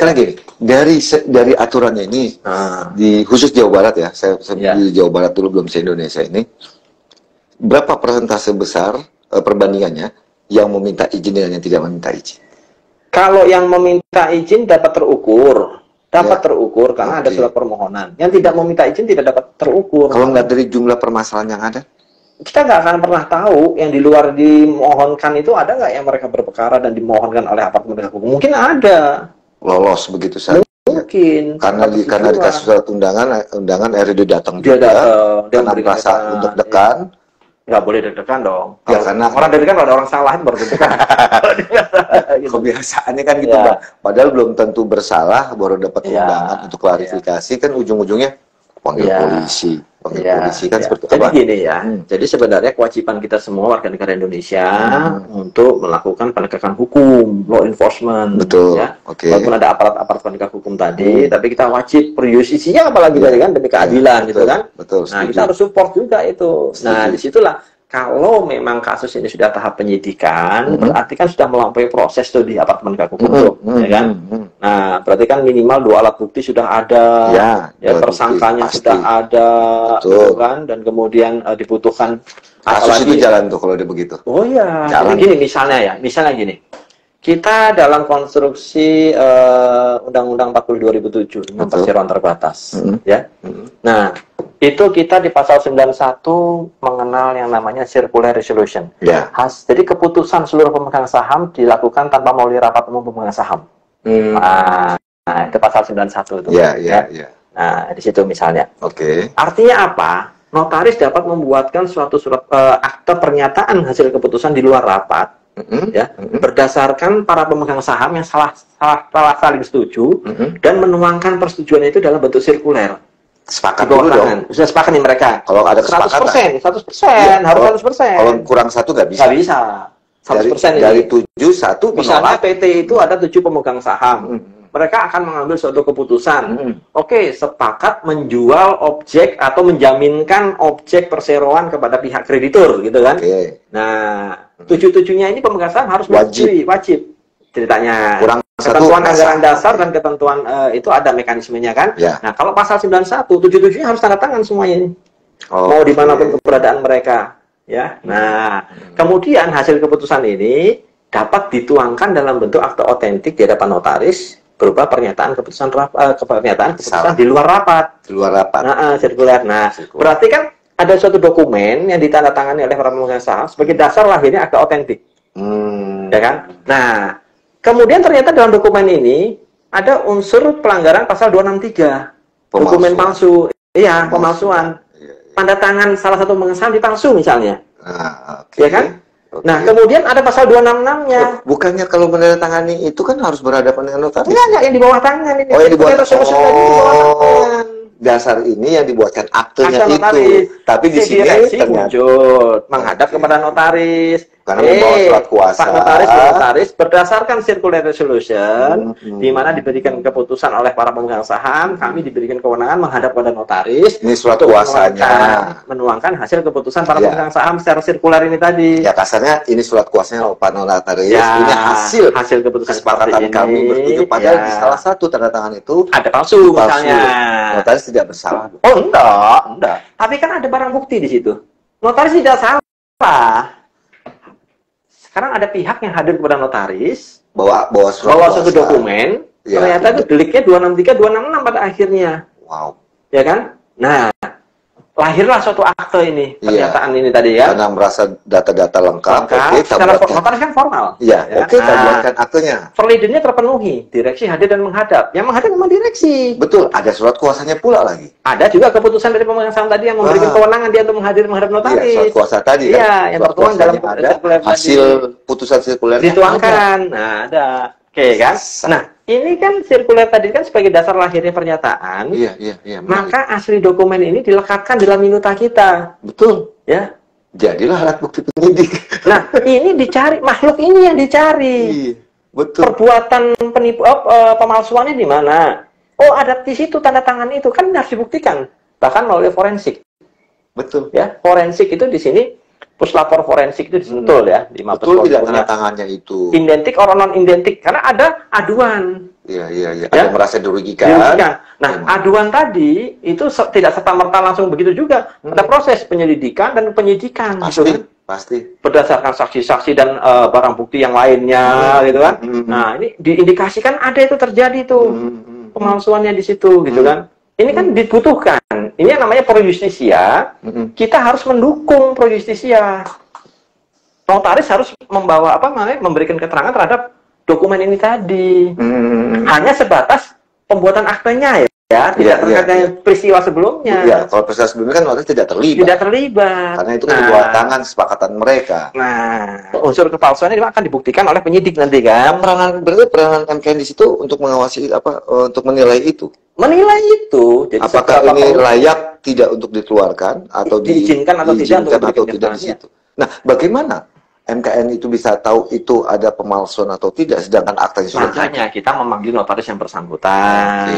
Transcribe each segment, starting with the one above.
sekarang gini, dari aturannya ini di khusus Jawa Barat ya, saya di Jawa Barat dulu, belum se-Indonesia ini, berapa persentase besar perbandingannya yang meminta izin dan yang tidak meminta izin? Kalau yang meminta izin dapat terukur, karena ada surat permohonan. Yang tidak meminta izin tidak dapat terukur. Kalau nggak dari jumlah permasalahan yang ada, kita nggak akan pernah tahu yang di luar dimohonkan itu ada nggak yang mereka berperkara dan dimohonkan oleh aparat penegak hukum. Mungkin ada. Lolos begitu saja. Mungkin. Karena dikasih surat undangan RD datang juga. Karena merasa untuk dekan. Nggak boleh deg-degan dong. Ya, karena orang deg-degan kalau ada orang salah baru deg-degan. Kebiasaannya kan gitu, Bang. Padahal belum tentu bersalah baru dapat undangan untuk klarifikasi, kan ujung-ujungnya panggil polisi. Polisi kan seperti jadi gini ya. Jadi sebenarnya kewajiban kita semua warga negara Indonesia untuk melakukan penegakan hukum, law enforcement. Betul. Ya. Walaupun ada aparat-aparat penegak hukum tadi, tapi kita wajib per justisia apalagi tadi kan demi keadilan gitu kan. Betul. Nah, kita harus support juga itu. Nah, disitulah kalau memang kasus ini sudah tahap penyidikan, berarti kan sudah melampaui proses tuh di aparat penegak hukum tuh, ya kan? Nah, berarti kan minimal 2 alat bukti sudah ada, ya tersangkanya sudah ada, gitu kan? Dan kemudian dibutuhkan kasus itu jalan tuh kalau dia begitu. Oh iya, jadi gini misalnya gini. Kita dalam konstruksi Undang-Undang 40 2007 tentang perseroan terbatas, ya. Nah, itu kita di pasal 91 mengenal yang namanya circular resolution. Jadi keputusan seluruh pemegang saham dilakukan tanpa melalui rapat umum pemegang saham. Nah, itu pasal 91 itu. Nah, di situ misalnya. Artinya apa? Notaris dapat membuatkan suatu surat akte pernyataan hasil keputusan di luar rapat. Berdasarkan para pemegang saham yang saling setuju dan menuangkan persetujuan itu dalam bentuk sirkuler. Sepakat dulu dong. Sudah sepakat nih mereka. Kalau ada kesepakatan 100%, harus 100%. Kalau kurang satu nggak bisa. Nggak bisa. 100% dari 7 1 misalnya PT itu ada 7 pemegang saham. Mereka akan mengambil suatu keputusan. Oke, sepakat menjual objek atau menjaminkan objek perseroan kepada pihak kreditur, gitu kan? Nah, 7-7-nya ini pemegang saham harus wajib ceritanya. Ketentuan anggaran dasar dan ketentuan itu ada mekanismenya kan? Nah, kalau pasal 91, 7-7-nya harus tanda tangan semuanya ini. Mau dimanapun keberadaan mereka, ya. Nah, kemudian hasil keputusan ini dapat dituangkan dalam bentuk akte otentik di hadapan notaris berupa pernyataan keputusan di luar rapat. Sirkuler. Nah, berarti kan ada suatu dokumen yang ditandatangani oleh para pemegang saham sebagai dasar lahirnya akte otentik. Ya kan? Nah, kemudian ternyata dalam dokumen ini ada unsur pelanggaran pasal 263. Dokumen palsu. Iya, pemalsuan. Tanda tangan salah satu pemegang saham dipalsu misalnya. Ya kan? Nah, kemudian ada pasal 266-nya. Bukannya kalau menandatangani itu kan harus berhadapan dengan notaris? Enggak, yang di bawah tangan ini. Yang di bawah tangan. Dasar ini yang dibuatkan aktenya itu. Tapi di sini ternyata menghadap kepada notaris. Karena membawa surat kuasa. Pak notaris berdasarkan circular resolution, di mana diberikan keputusan oleh para pemegang saham, kami diberikan kewenangan menghadap kepada notaris. Ini surat kuasanya. Menuangkan hasil keputusan para pemegang saham secara sirkular ini tadi. Ya kasarnya ini surat kuasanya Pak Notaris. Ini hasil keputusan kesepakatan kami bersetuju. Padahal di salah satu tanda tangan itu ada palsu misalnya. Notaris tidak bersalah. Oh enggak. Tapi kan ada barang bukti di situ. Notaris tidak salah. Sekarang ada pihak yang hadir kepada notaris, bawa suatu dokumen, ternyata itu deliknya 263, 266 pada akhirnya. Wow. Ya kan? Nah, lahirlah suatu akte ini, pernyataan ini tadi ya. Karena merasa data-data lengkap. Secara notaris kan formal. Kita buatkan aktenya. Perlidennya terpenuhi, direksi hadir dan menghadap. Yang menghadap memang direksi. Betul, ada surat kuasanya pula lagi. Ada juga keputusan dari pemegang saham tadi yang memberikan kewenangan dia untuk menghadap notaris. Surat kuasa tadi kan. Yang tertuang dalam hasil putusan sirkuler dituangkan. Nah, ada. Oke kan? Nah, ini kan sirkuler tadi kan sebagai dasar lahirnya pernyataan. Maka asli dokumen ini dilekatkan dalam minuta kita. Betul. Ya. Jadilah alat bukti penyidik. Nah, ini dicari, makhluk ini yang dicari. Betul. Perbuatan penipu pemalsuannya di mana? Oh, ada di situ tanda tangan itu kan harus dibuktikan. Bahkan melalui forensik. Betul. Ya, forensik itu di sini puslapor forensik itu disentul ya di Mabes Polri. Betul, tidak tanda tangannya itu. Identik orang non identik karena ada aduan. Iya, iya, iya. Ya? Ada merasa dirugikan. Nah, aduan tadi itu tidak serta-merta langsung begitu juga. Ada proses penyelidikan dan penyidikan. Pasti, gitu kan? pasti. Berdasarkan saksi-saksi dan barang bukti yang lainnya, gitu kan. Nah, ini diindikasikan ada itu terjadi tuh pemalsuannya di situ, gitu kan. Ini kan dibutuhkan. Ini yang namanya pro justisia. Kita harus mendukung pro justisia. Notaris harus membawa memberikan keterangan terhadap dokumen ini tadi. Hanya sebatas pembuatan aktenya ya, tidak terkait dengan peristiwa sebelumnya. Iya, kalau peristiwa sebelumnya kan notaris tidak terlibat. Tidak terlibat. Karena itu kan di bawah tangan kesepakatan mereka. Nah, unsur kepalsuan ini akan dibuktikan oleh penyidik nanti kan. Berarti peranan MKN di situ untuk mengawasi untuk menilai itu. Menilai itu. Jadi apakah ini layak tidak untuk dikeluarkan atau diizinkan atau tidak di situ. Nah, bagaimana MKN itu bisa tahu itu ada pemalsuan atau tidak, sedangkan aktanya sudah makanya kita memanggil notaris yang bersangkutan,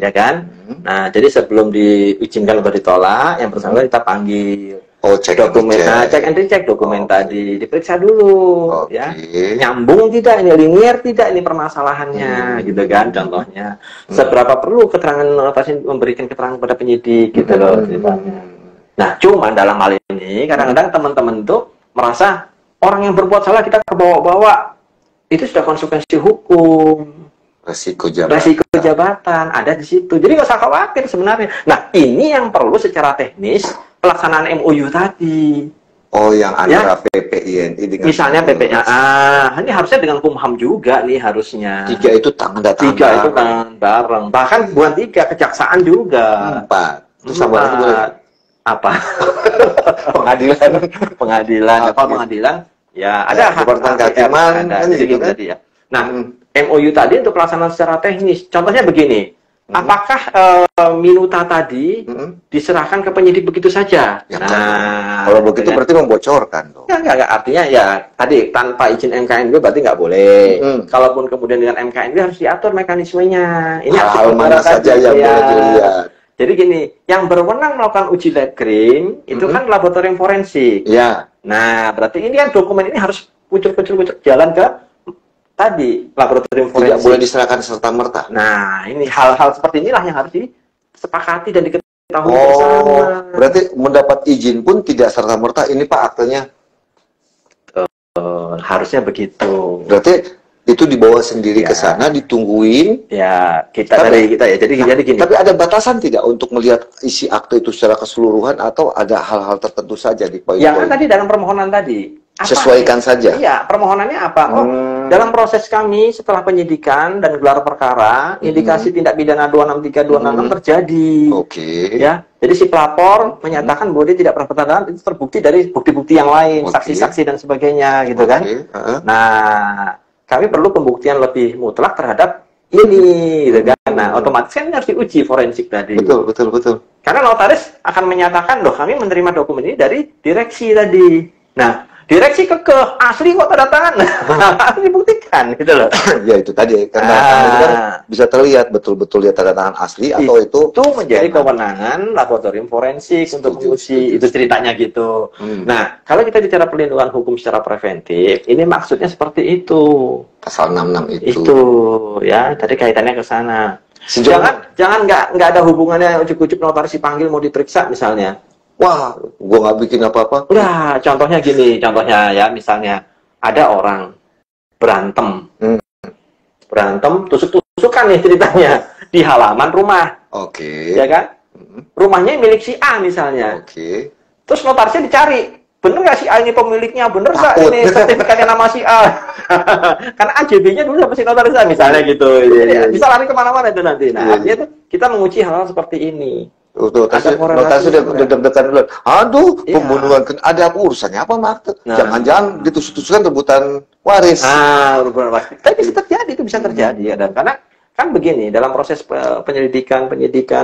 ya kan? Nah, jadi sebelum diizinkan atau ditolak, yang bersangkutan kita panggil. Cek dokumen, cek and recheck dokumen tadi, diperiksa dulu, ya, nyambung tidak, ini linear tidak, ini permasalahannya, gitu kan? Contohnya, seberapa perlu keterangan notaris memberikan keterangan pada penyidik, gitu loh, ceritanya. Nah, cuma dalam hal ini kadang-kadang teman-teman tuh merasa orang yang berbuat salah kita kebawa-bawa, itu sudah konsekuensi hukum. Resiko jabatan ada di situ. Jadi nggak usah khawatir sebenarnya. Nah, ini yang perlu secara teknis pelaksanaan MOU tadi. Oh, yang antara PPINI dengan misalnya PPA. Ini harusnya dengan Kumham juga nih harusnya. 3 itu tangan. 3 itu tangan bareng. Bahkan bukan 3, kejaksaan juga. 4. Terus apa? Pengadilan. Kalau pengadilan ya ada Departemen Kehakiman kan gitu tadi ya. Nah, MOU tadi untuk pelaksanaan secara teknis. Contohnya begini. Apakah minuta tadi diserahkan ke penyidik begitu saja? Ya, kalau begitu berarti membocorkan dong. Enggak. Artinya ya tadi tanpa izin MKNB berarti nggak boleh. Kalaupun kemudian dengan MKNB harus diatur mekanismenya. Ini hal mana saja yang boleh dilihat. Jadi gini, yang berwenang melakukan uji lab krim itu kan laboratorium forensik. Ya. Nah, berarti ini kan dokumen ini harus pucuk jalan ke tadi laboratorium forensik. Tidak boleh diserahkan serta-merta. Nah, ini hal-hal seperti inilah yang harus disepakati dan diketahui bersama. Berarti mendapat izin pun tidak serta-merta ini Pak aktenya. Harusnya begitu. Berarti itu dibawa sendiri ke sana, ditungguin. Ya, kita ya. Jadi gini. Tapi ada batasan tidak untuk melihat isi akte itu secara keseluruhan atau ada hal-hal tertentu saja di poin-poin? Ya kan tadi dalam permohonan tadi. Sesuaikan saja. Iya, permohonannya apa? Dalam proses kami setelah penyidikan dan gelar perkara, indikasi tindak pidana 263 266 terjadi. Ya. Jadi si pelapor menyatakan bahwa dia tidak pernah bertangan, itu terbukti dari bukti-bukti yang lain, saksi-saksi dan sebagainya, gitu kan. Nah, kami perlu pembuktian lebih mutlak terhadap ini, gitu kan. Nah, otomatis kan harus diuji forensik tadi. Betul. Karena notaris akan menyatakan, loh kami menerima dokumen ini dari direksi tadi. Nah, direksi kekeh, asli kok tanda tangan. Harus dibuktikan, gitu loh. Ya itu tadi, karena itu kan bisa terlihat betul-betul lihat tanda tangan asli atau itu menjadi kewenangan laboratorium forensik untuk menguji. Itu ceritanya gitu. Nah, kalau kita bicara perlindungan hukum secara preventif, ini maksudnya seperti itu. Pasal 66 itu. Itu, ya, tadi kaitannya ke sana. Jangan nggak ada hubungannya ujuk-ujuk notaris dipanggil mau diperiksa misalnya. Wah, gua nggak bikin apa-apa. Udah, contohnya gini, ya, misalnya ada orang berantem, tusuk-tusukan nih ceritanya di halaman rumah. Ya kan? Rumahnya milik si A misalnya. Terus notarisnya dicari, bener nggak si A ini pemiliknya, bener nggak ini sertifikatnya nama si A? Karena AJB-nya dulu sama si notaris A misalnya gitu. Jadi, bisa lari kemana-mana itu nanti. Nah, artinya tuh kita menguji hal-hal seperti ini. Notaris sudah deg-degan dulu. Aduh, pembunuhan ada apa urusannya apa Mak? Jangan-jangan ditusuk-tusukan rebutan waris. Rebutan waris. Tapi bisa terjadi, itu bisa terjadi ya. Dan karena kan begini, dalam proses penyidikan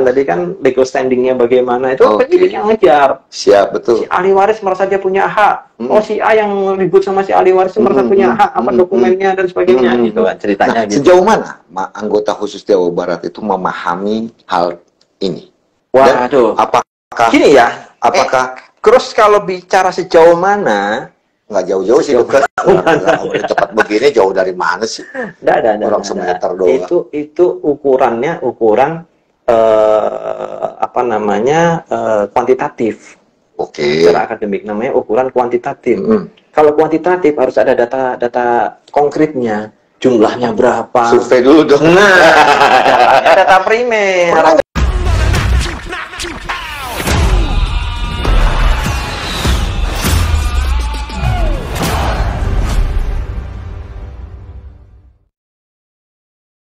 tadi kan legal standingnya bagaimana itu penyidik yang ngejar. Siap, betul. Si ahli waris merasa dia punya hak. Si A yang ribut sama si ahli waris merasa punya hak, apa dokumennya dan sebagainya gitu kan ceritanya. Nah, sejauh mana anggota khusus Jawa Barat itu memahami hal ini? Waduh, apakah gini ya, terus kalau bicara sejauh mana, Nggak jauh-jauh sih dokter. Udah cepat begini jauh dari mana sih? Orang semeter doang. Itu ukuran apa namanya kuantitatif. Oke. Secara akademik namanya ukuran kuantitatif. Kalau kuantitatif harus ada data konkretnya, jumlahnya berapa. Survei dulu dong. Nah, data primer.